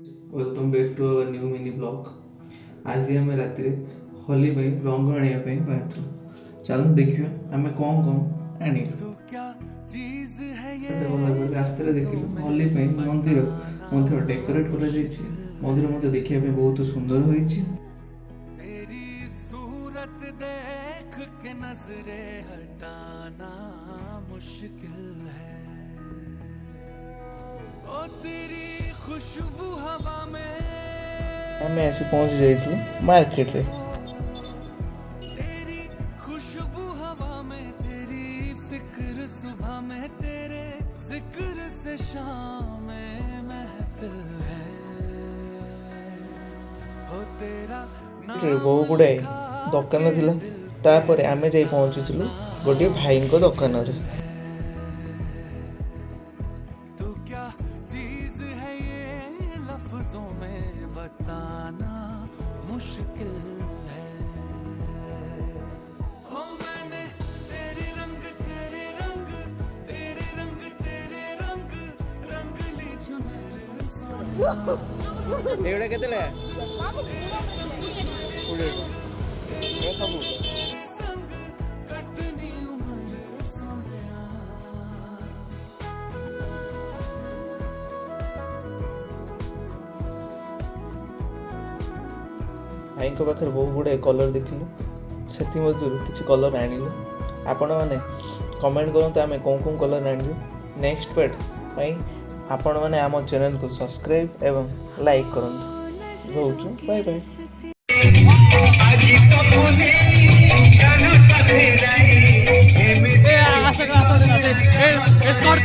Welcome back to our new mini blog. आज आम राति होली रंग आने बाहर चलो देखिए आम कौन कौन आनी रास्ते देख होली मंदिर मंदिर डेकोरेट कर मंदिर देखा बहुत सुंदर होती। देख के नजरे हटाना मुश्किल है ओ तेरी खुशबू हवा में हमें ऐसे पहुंच जाइए मार्केट रे। तेरी खुशबू हवा में तेरी फिक्र सुबह में तेरे जिक्र से शाम में महफिल है हो तेरा बहुत गुड़ाए दुकान थिला तापर आमे जाई पहुंचीलु गोटे भाई को दुकान रे। तू क्या चीज है ये लफ्जों में बताना मुश्किल है हो मैंने तेरे रंग तेरे रंग तेरे रंग तेरे रंग रंग ली जो मेरे एवढे केतले संग कटनी उम्र सोनिया भाई पाखे बहुत गुड़ाए कलर देखिलु से किसी कलर आनिलु। आपण मैंने कमेंट करूँ आम कौन कौन कलर आनिलु। नेक्स्ट पार्ट आपण मैंने आम चैनल को सब्सक्राइब एवं लाइक करूँ। रोचु बाय बाय। स्कॉट